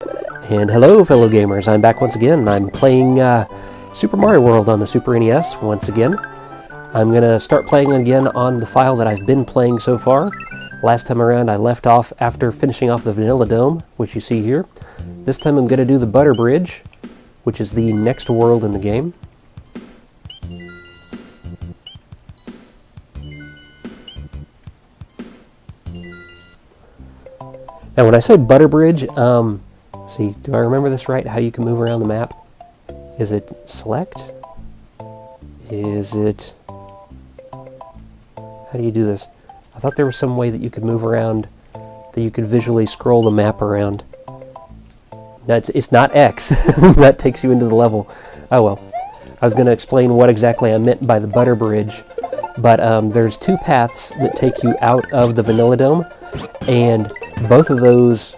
And hello, fellow gamers. I'm back once again. I'm playing Super Mario World on the Super NES once again. I'm going to start playing again on the file that I've been playing so far. Last time around, I left off after finishing off the Vanilla Dome, which you see here. This time I'm going to do the Butter Bridge, which is the next world in the game. Now, when I say Butter Bridge, see, do I remember this right? How you can move around the map? Is it select? Is it... How do you do this? I thought there was some way that you could move around, that you could visually scroll the map around. No, it's not X. That takes you into the level. Oh well. I was going to explain what exactly I meant by the Butter Bridge, but there's two paths that take you out of the Vanilla Dome, and both of those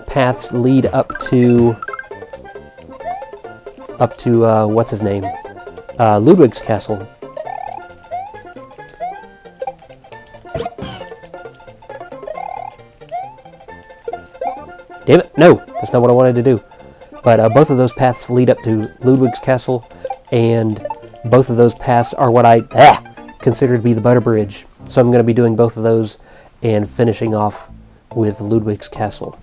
paths lead up to what's his name? Ludwig's castle. Damn it! No, that's not what I wanted to do. But both of those paths lead up to Ludwig's castle, and both of those paths are what I consider to be the Butter Bridge. So I'm going to be doing both of those and finishing off with Ludwig's castle.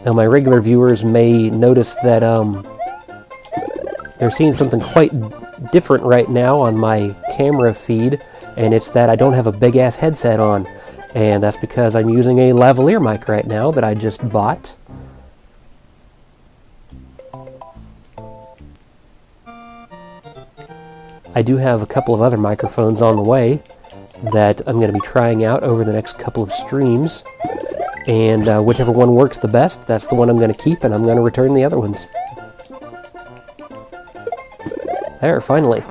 Now, my regular viewers may notice that they're seeing something quite different right now on my camera feed, and it's that I don't have a big-ass headset on, and that's because I'm using a lavalier mic right now that I just bought. I do have a couple of other microphones on the way that I'm going to be trying out over the next couple of streams. And whichever one works the best, that's the one I'm going to keep, and I'm going to return the other ones. There, finally.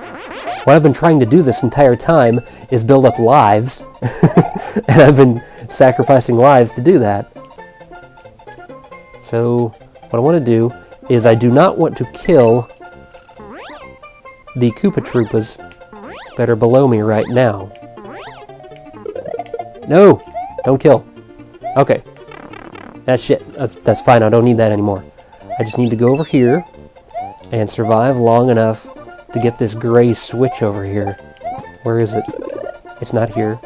What I've been trying to do this entire time is build up lives, and I've been sacrificing lives to do that. So, what I want to do is I do not want to kill the Koopa Troopas that are below me right now. No! Don't kill. Okay. That's shit. That's fine. I don't need that anymore. I just need to go over here and survive long enough to get this gray switch over here. Where is it? It's not here.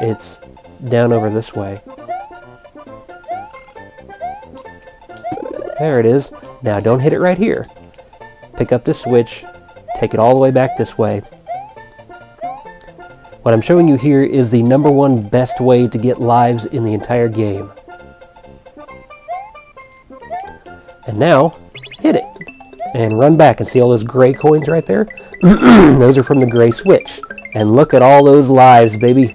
It's down over this way. There it is. Now don't hit it right here. Pick up this switch. Take it all the way back this way. What I'm showing you here is the #1 best way to get lives in the entire game. And now, hit it. And run back and see all those gray coins right there? Those are from the gray switch. And look at all those lives, baby.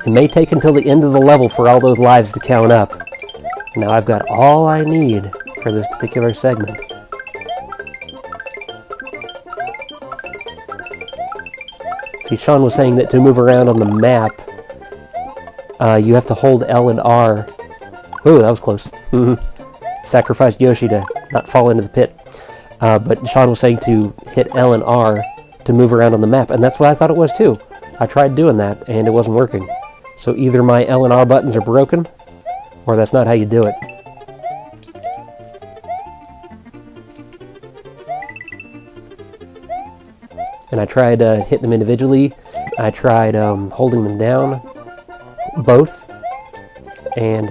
It may take until the end of the level for all those lives to count up. Now I've got all I need for this particular segment. See, Sean was saying that to move around on the map, you have to hold L and R. Ooh, that was close. Sacrificed Yoshi to not fall into the pit. But Sean was saying to hit L and R to move around on the map, and that's what I thought it was too. I tried doing that, and it wasn't working. So either my L and R buttons are broken, or that's not how you do it. And I tried hitting them individually. I tried holding them down, both. And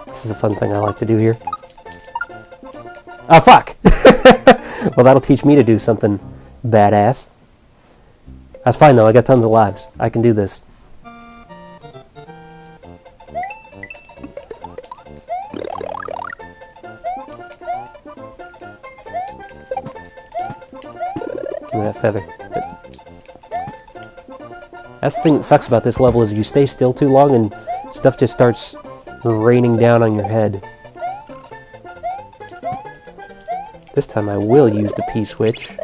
this is a fun thing I like to do here. Oh, fuck! Well, that'll teach me to do something badass. That's fine, though. I got tons of lives. I can do this. Give me that feather. That's the thing that sucks about this level is you stay still too long and stuff just starts raining down on your head. This time I will use the P switch.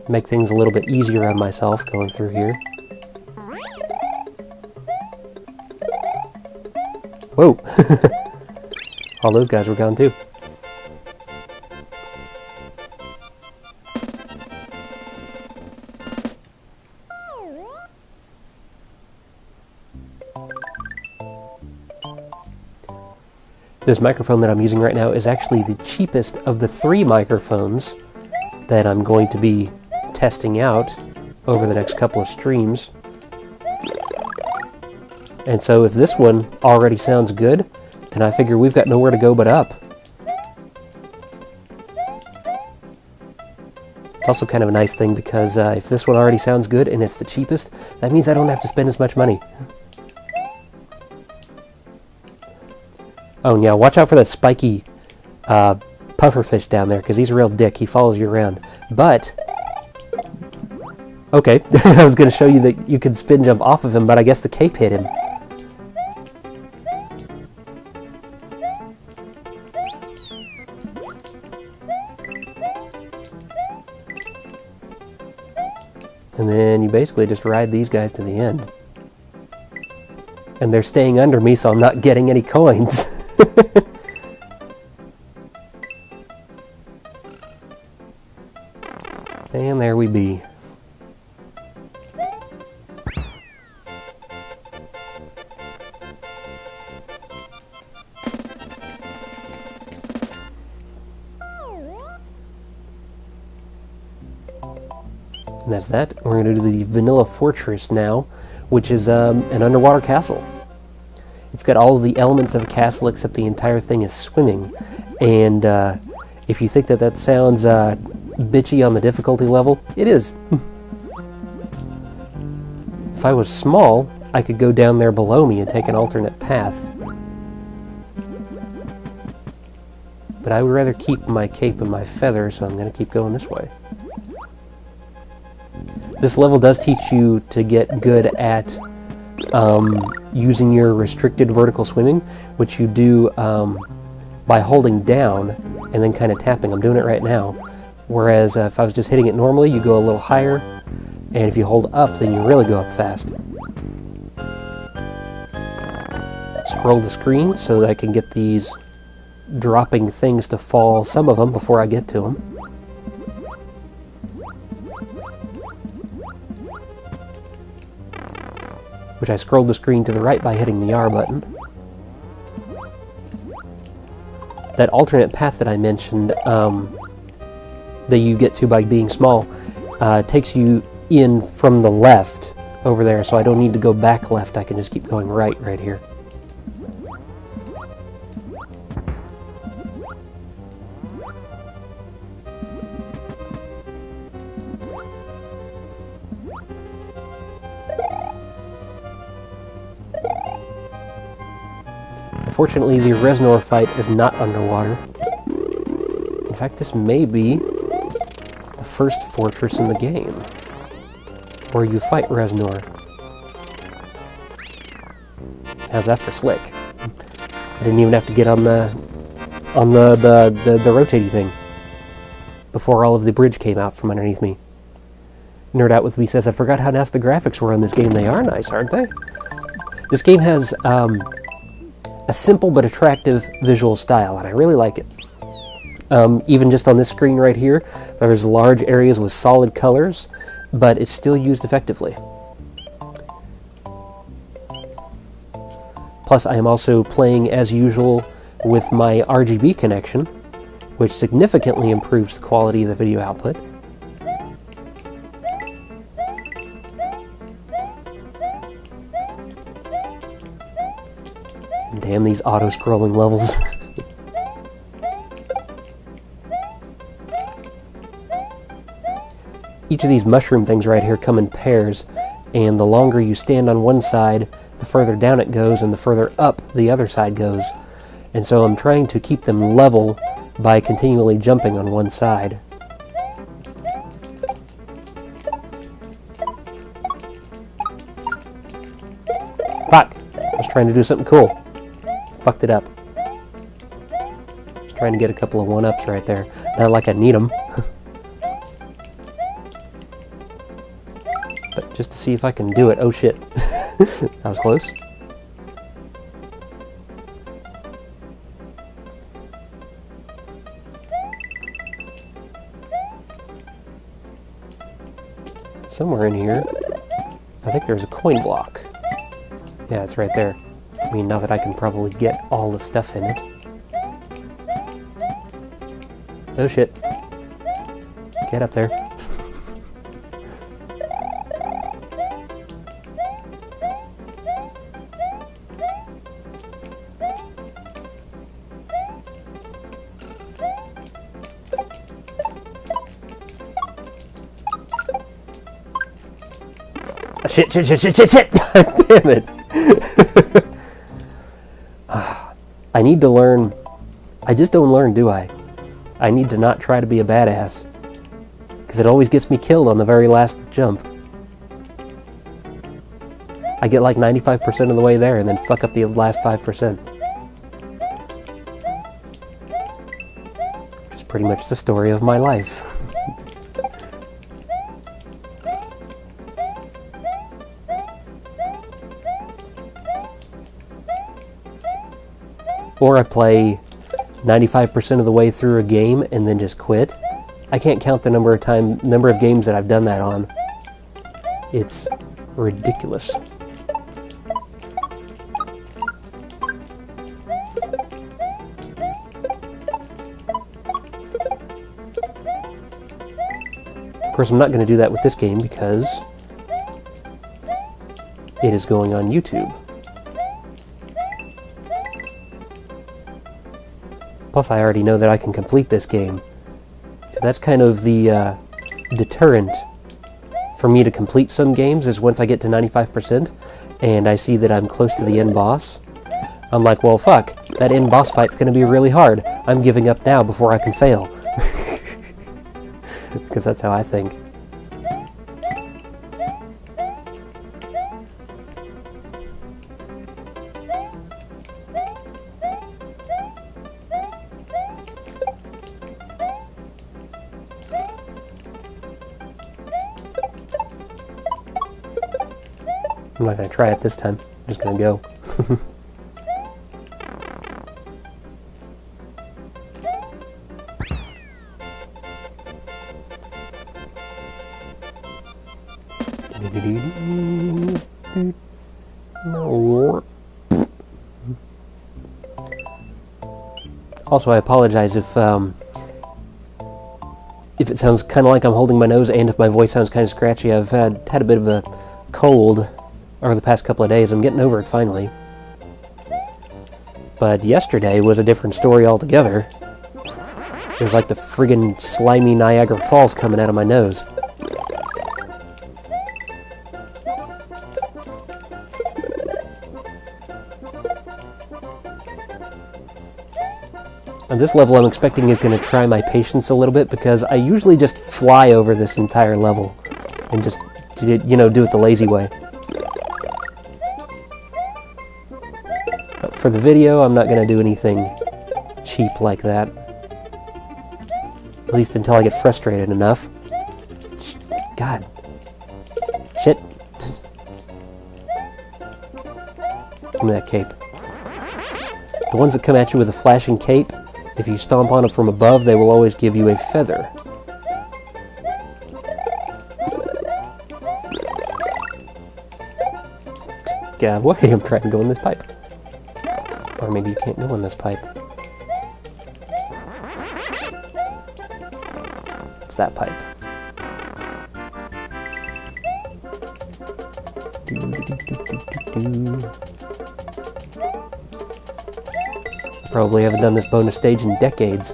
Make things a little bit easier on myself going through here. Whoa! All those guys were gone too. This microphone that I'm using right now is actually the cheapest of the 3 microphones that I'm going to be testing out over the next couple of streams. And so if this one already sounds good, then I figure we've got nowhere to go but up. It's also kind of a nice thing because if this one already sounds good and it's the cheapest, that means I don't have to spend as much money. Oh, and yeah, watch out for that spiky pufferfish down there, because he's a real dick. He follows you around. But, okay, I was going to show you that you could spin jump off of him, but I guess the cape hit him. And then you basically just ride these guys to the end. And they're staying under me, so I'm not getting any coins. And there we be. And that's that. We're going to do the Vanilla Fortress now, which is an underwater castle. It's got all of the elements of a castle, except the entire thing is swimming. And if you think that that sounds bitchy on the difficulty level, it is. If I was small, I could go down there below me and take an alternate path. But I would rather keep my cape and my feather, so I'm going to keep going this way. This level does teach you to get good at using your restricted vertical swimming, which you do by holding down and then kind of tapping. I'm doing it right now. Whereas if I was just hitting it normally, you go a little higher, and if you hold up, then you really go up fast. Scroll the screen so that I can get these dropping things to fall, some of them, before I get to them. Which I scrolled the screen to the right by hitting the R button. That alternate path that I mentioned, that you get to by being small, takes you in from the left over there, so I don't need to go back left, I can just keep going right here. Unfortunately, the Reznor fight is not underwater. In fact, this may be the first fortress in the game where you fight Reznor. How's that for slick? I didn't even have to get on the rotating thing before all of the bridge came out from underneath me. Nerd Out With Me says, I forgot how nice the graphics were on this game. They are nice, aren't they? This game has a simple but attractive visual style, and I really like it. Even just on this screen right here, there's large areas with solid colors, but it's still used effectively. Plus, I am also playing as usual with my RGB connection, which significantly improves the quality of the video output. Damn these auto-scrolling levels. Each of these mushroom things right here come in pairs, and the longer you stand on one side, the further down it goes, and the further up the other side goes. And so I'm trying to keep them level by continually jumping on one side. Fuck! I was trying to do something cool. Fucked it up. Just trying to get a couple of one-ups right there. Not like I need them. But just to see if I can do it. Oh shit. That was close. Somewhere in here, I think there's a coin block. Yeah, it's right there. I mean, now that I can probably get all the stuff in it. Oh shit. Get up there. Shit, shit, shit, shit, shit, shit! Damn it! I need to learn. I just don't learn, do I? I need to not try to be a badass. Because it always gets me killed on the very last jump. I get like 95% of the way there and then fuck up the last 5%. Which is pretty much the story of my life. Or I play 95% of the way through a game and then just quit. I can't count the number of games that I've done that on. It's ridiculous. Of course, I'm not going to do that with this game because it is going on YouTube. Plus, I already know that I can complete this game. So that's kind of the deterrent for me to complete some games, is once I get to 95% and I see that I'm close to the end boss, I'm like, well, fuck, that end boss fight's going to be really hard. I'm giving up now before I can fail. Because that's how I think. I'm not going to try it this time. I'm just going to go. No. Also, I apologize if it sounds kind of like I'm holding my nose and if my voice sounds kind of scratchy. I've had a bit of a cold over the past couple of days. I'm getting over it finally. But yesterday was a different story altogether. It was like the friggin' slimy Niagara Falls coming out of my nose. On this level, I'm expecting it's going to try my patience a little bit, because I usually just fly over this entire level and just, you know, do it the lazy way. But for the video, I'm not going to do anything cheap like that. At least until I get frustrated enough. God. Shit. Give me that cape. The ones that come at you with a flashing cape, if you stomp on them from above, they will always give you a feather. Get out of the way, I'm trying to go in this pipe. Or maybe you can't go in this pipe. It's that pipe. Probably haven't done this bonus stage in decades.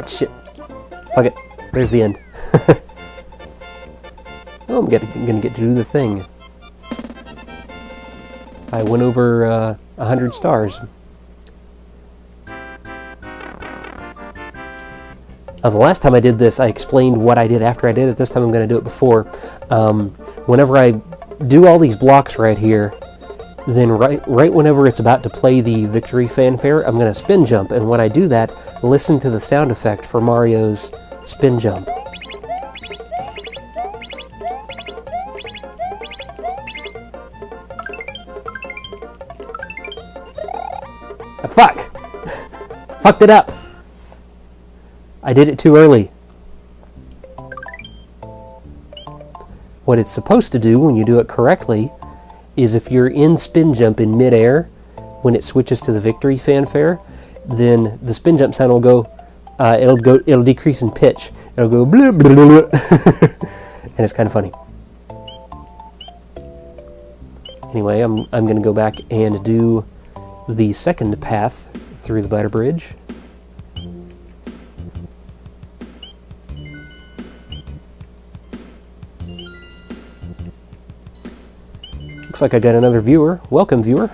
Shit. Fuck it. There's the end. Oh, I'm gonna get to do the thing. I went over 100 stars. The last time I did this, I explained what I did after I did it. This time I'm going to do it before. Whenever I do all these blocks right here, then right whenever it's about to play the victory fanfare, I'm going to spin jump. And when I do that, listen to the sound effect for Mario's spin jump. Fucked it up! I did it too early. What it's supposed to do when you do it correctly is if you're in spin jump in midair, when it switches to the victory fanfare, then the spin jump sound will go, it'll decrease in pitch. It'll go blue, blue, blue. And it's kind of funny. Anyway, I'm going to go back and do the second path through the butter bridge. Looks like I got another viewer. Welcome, viewer.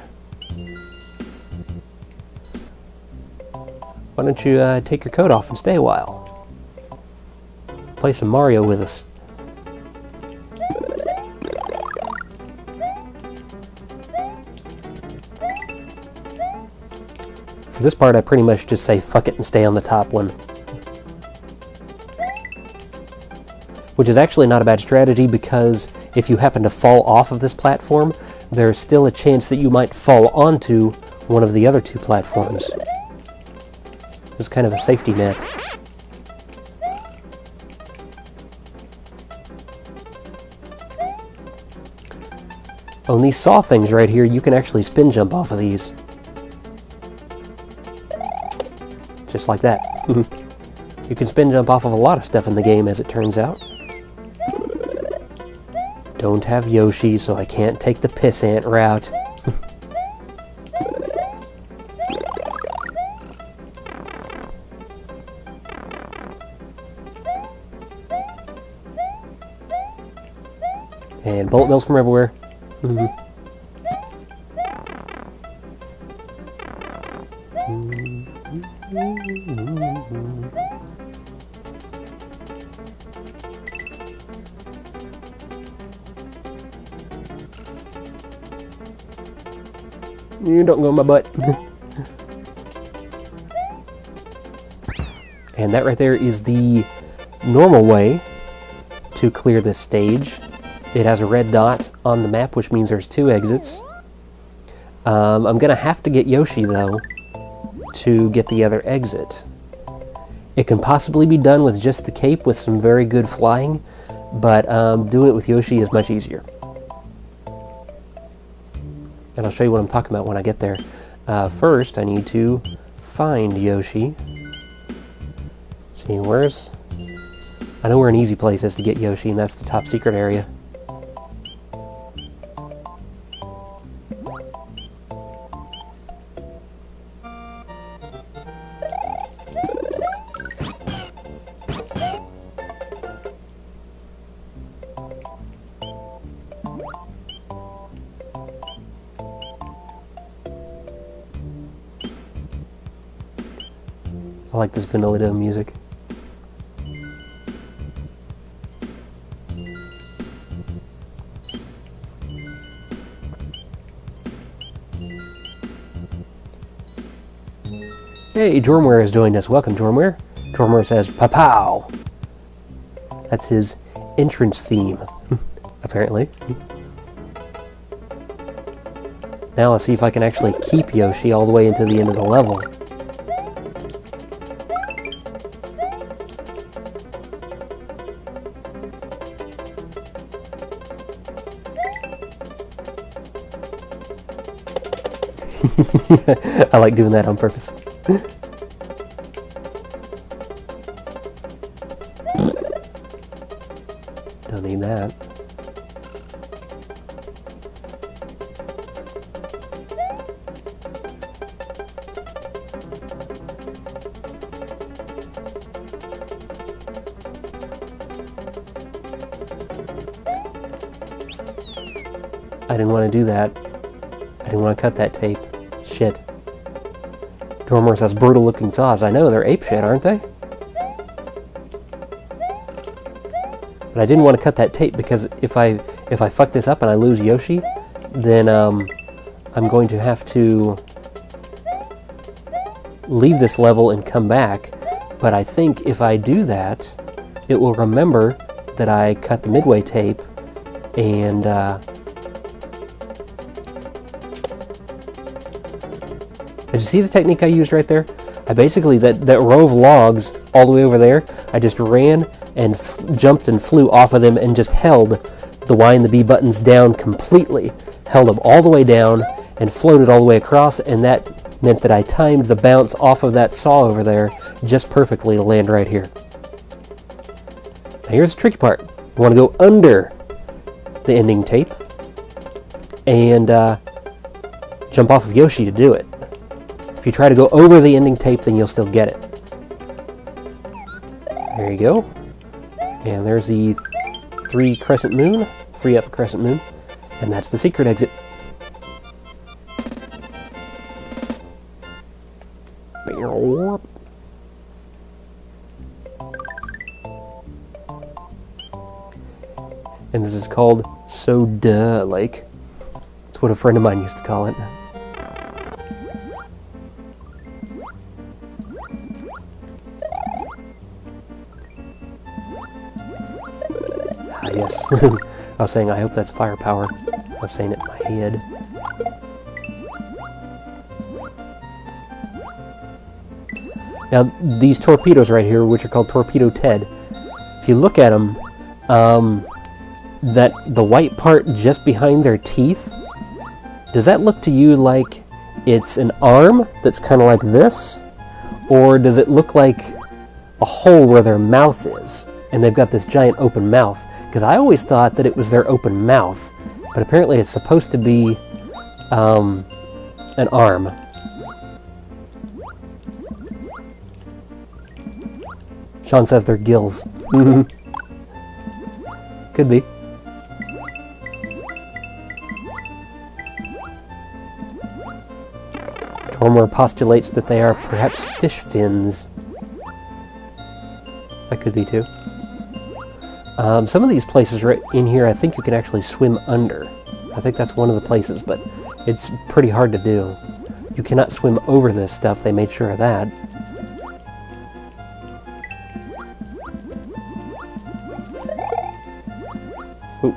Why don't you take your coat off and stay a while? Play some Mario with us. For this part, I pretty much just say fuck it and stay on the top one. Which is actually not a bad strategy, because if you happen to fall off of this platform, there's still a chance that you might fall onto one of the other two platforms. It's kind of a safety net. Oh, and these saw things right here, you can actually spin jump off of these. Just like that. You can spin jump off of a lot of stuff in the game, as it turns out. Don't have Yoshi, so I can't take the pissant route. And bullet bills from everywhere. You don't go in my butt. And that right there is the normal way to clear this stage. It has a red dot on the map, which means there's 2 exits. I'm going to have to get Yoshi, though, to get the other exit. It can possibly be done with just the cape with some very good flying, but doing it with Yoshi is much easier. And I'll show you what I'm talking about when I get there. First, I need to find Yoshi. See, where's... I know where an easy place is to get Yoshi, and that's the top secret area. I like this vanilla dome music. Hey, Jormware has joined us. Welcome, Jormware. Jormware says, "Pa-pow!" That's his entrance theme, apparently. Now let's see if I can actually keep Yoshi all the way into the end of the level. I like doing that on purpose. Don't need that. I didn't want to do that. I didn't want to cut that tape. Shit. Dormer says brutal looking saws. I know, they're ape shit, aren't they? But I didn't want to cut that tape because if I fuck this up and I lose Yoshi, then I'm going to have to leave this level and come back. But I think if I do that, it will remember that I cut the midway tape and did you see the technique I used right there? I basically, that row of logs all the way over there, I just ran and jumped and flew off of them and just held the Y and the B buttons down completely. Held them all the way down and floated all the way across, and that meant that I timed the bounce off of that saw over there just perfectly to land right here. Now here's the tricky part. You want to go under the ending tape and jump off of Yoshi to do it. If you try to go over the ending tape, then you'll still get it. There you go. And there's the 3 crescent moon, 3 up crescent moon, and that's the secret exit. And this is called Soda Lake. That's what a friend of mine used to call it. Ah, yes. I was saying, I hope that's firepower. I was saying it in my head. Now, these torpedoes right here, which are called Torpedo Ted, if you look at them, that the white part just behind their teeth, does that look to you like it's an arm that's kind of like this? Or does it look like a hole where their mouth is, and they've got this giant open mouth? Because I always thought that it was their open mouth, but apparently it's supposed to be an arm. Sean says they're gills. Could be. Tormor postulates that they are perhaps fish fins. That could be too. Some of these places right in here, I think you can actually swim under. I think that's one of the places, but it's pretty hard to do. You cannot swim over this stuff, they made sure of that. Ooh.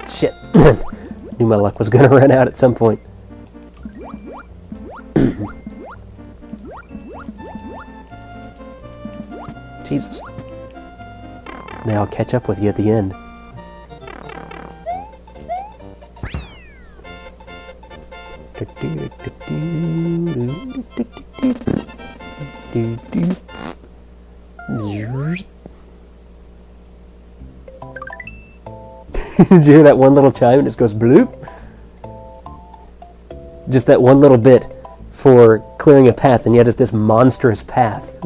Shit. Knew my luck was gonna run out at some point. Jesus. Now I'll catch up with you at the end. Did you hear that one little chime? It just goes bloop. Just that one little bit for clearing a path, and yet it's this monstrous path.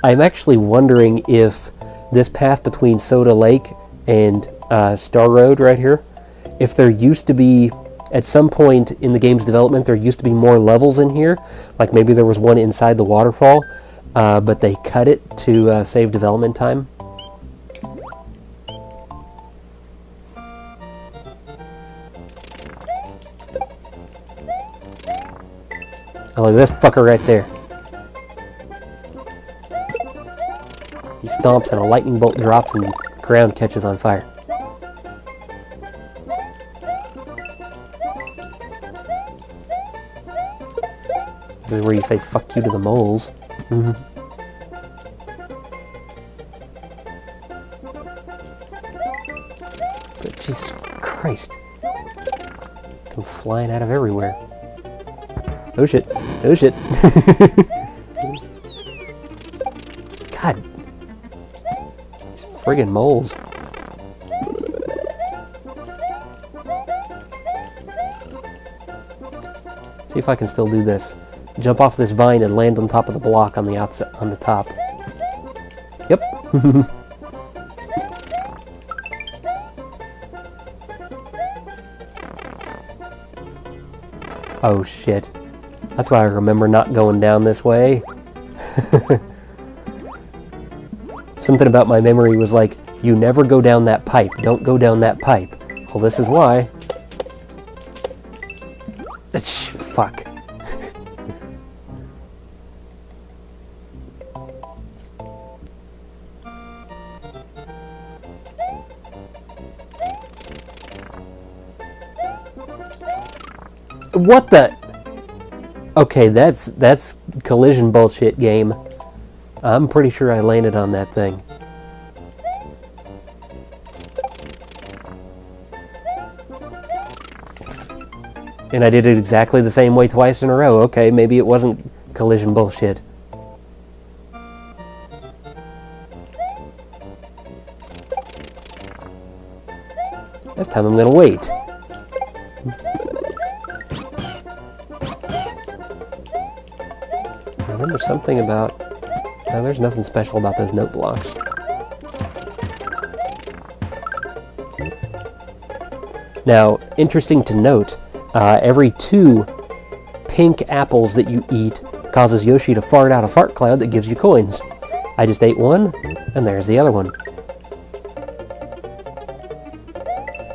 I'm actually wondering if this path between Soda Lake and Star Road right here, if there used to be, at some point in the game's development, there used to be more levels in here. Like maybe there was one inside the waterfall, but they cut it to save development time. Oh, look at this fucker right there. He stomps and a lightning bolt drops and the ground catches on fire. This is where you say fuck you to the moles. But Jesus Christ. Come flying out of everywhere. Oh shit. Oh shit. God. These friggin' moles. See if I can still do this. Jump off this vine and land on top of the block on the outside, on the top. Yep. Oh shit. That's why I remember not going down this way. Something about my memory was like, you never go down that pipe. Don't go down that pipe. Well, this is why. Fuck. What the? Okay, that's collision bullshit, game. I'm pretty sure I landed on that thing. And I did it exactly the same way twice in a row. Okay, maybe it wasn't collision bullshit. This time I'm gonna wait. I remember something about... No, there's nothing special about those note blocks. Now, interesting to note, every 2 pink apples that you eat causes Yoshi to fart out a fart cloud that gives you coins. I just ate one, and there's the other one.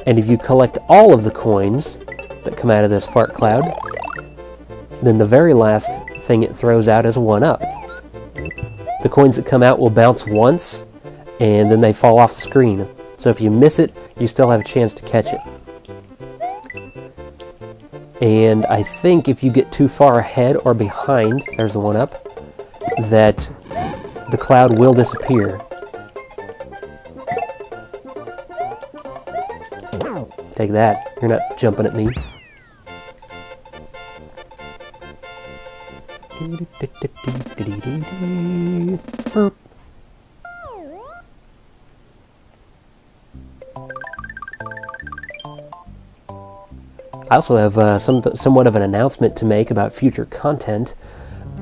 And if you collect all of the coins that come out of this fart cloud, then the very last thing it throws out is a 1-up. The coins that come out will bounce once, and then they fall off the screen. So if you miss it, you still have a chance to catch it. And I think if you get too far ahead or behind, there's the 1-up, that the cloud will disappear. Take that. You're not jumping at me. I also have somewhat of an announcement to make about future content.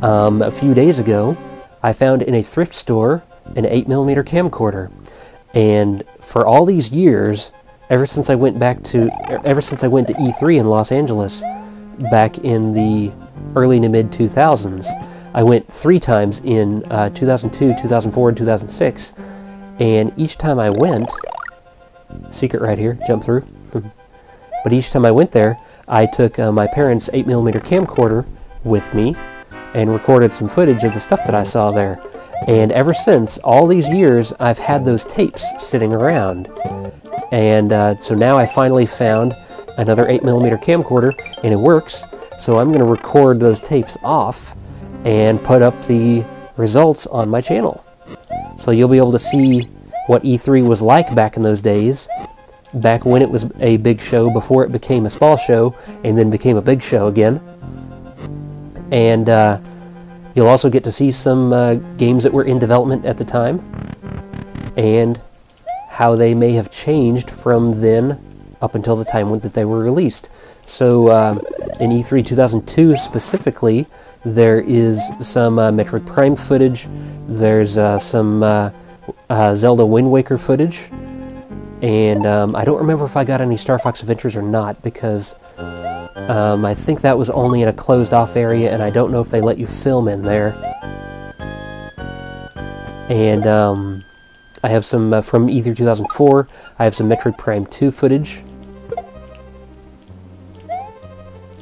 A few days ago, I found in a thrift store an 8mm camcorder, and for all these years, ever since I went to E3 in Los Angeles back in the early to mid 2000s, I went 3 times in 2002, 2004, and 2006, and each time I went, secret right here, jump through, but each time I went there, I took my parents' 8mm camcorder with me and recorded some footage of the stuff that I saw there. And ever since, all these years, I've had those tapes sitting around. And so now I finally found another 8mm camcorder, and it works. So I'm going to record those tapes off and put up the results on my channel. So you'll be able to see what E3 was like back in those days, back when it was a big show, before it became a small show, and then became a big show again. And you'll also get to see some games that were in development at the time, and how they may have changed from then up until the time that they were released. So in E3 2002 specifically, there is some Metroid Prime footage, there's some Zelda Wind Waker footage, and I don't remember if I got any Star Fox Adventures or not, because I think that was only in a closed-off area, and I don't know if they let you film in there. And I have some from E3 2004. I have some Metroid Prime 2 footage,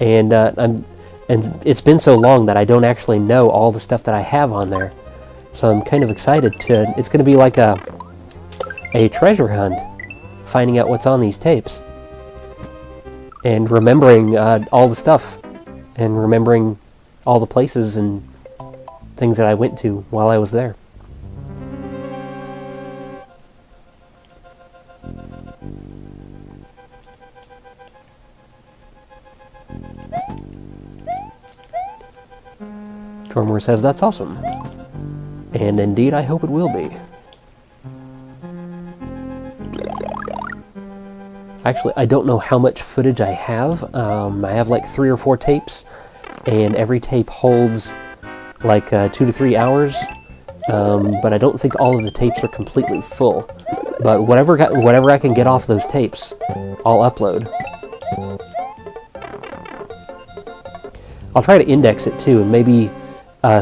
and it's been so long that I don't actually know all the stuff that I have on there. So I'm kind of excited to. It's going to be like a treasure hunt, finding out what's on these tapes, and remembering all the stuff, and remembering all the places and things that I went to while I was there. Tormore says that's awesome. And indeed, I hope it will be. Actually, I don't know how much footage I have. I have like 3 or 4 tapes, and every tape holds like 2 to 3 hours. But I don't think all of the tapes are completely full. But whatever I can get off those tapes, I'll upload. I'll try to index it too, and maybe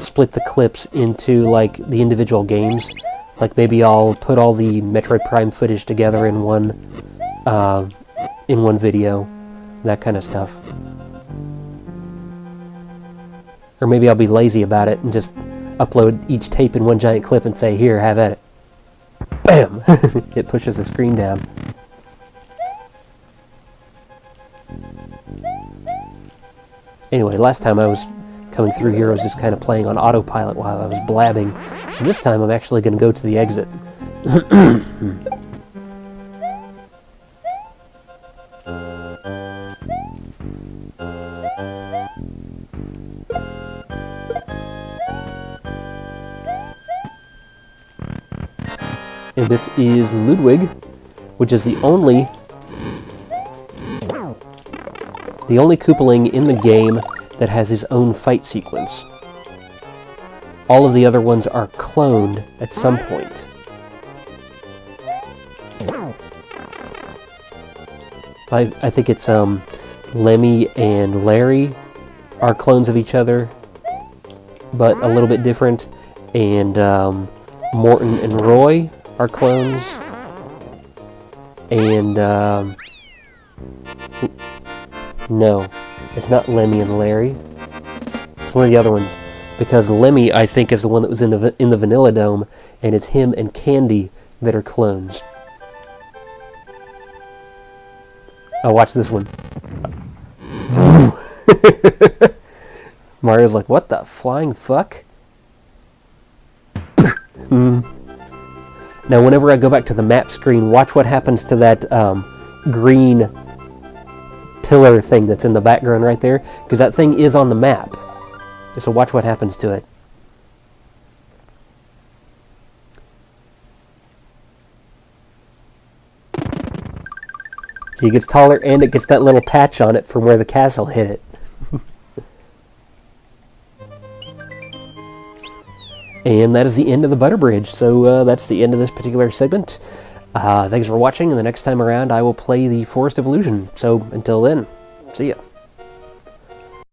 split the clips into like the individual games. Like maybe I'll put all the Metroid Prime footage together in one video, that kind of stuff. Or maybe I'll be lazy about it and just upload each tape in one giant clip and say, here, have at it. Bam! It pushes the screen down. Anyway, last time I was coming through here, I was just kind of playing on autopilot while I was blabbing. So this time I'm actually going to go to the exit. And this is Ludwig, which is the only Koopaling in the game that has his own fight sequence. All of the other ones are cloned at some point. I think it's Lemmy and Larry are clones of each other, but a little bit different, and Morton and Roy are clones, and no, it's not Lemmy and Larry. It's one of the other ones, because Lemmy, I think, is the one that was in the Vanilla Dome, and it's him and Candy that are clones. Oh, watch this one. Mario's like, what the flying fuck? Now, whenever I go back to the map screen, watch what happens to that green pillar thing that's in the background right there, because that thing is on the map. So watch what happens to it. See, it gets taller, and it gets that little patch on it from where the castle hit it. And that is the end of the Butter Bridge, so that's the end of this particular segment. Thanks for watching, and the next time around I will play the Forest of Illusion. So, until then, see ya.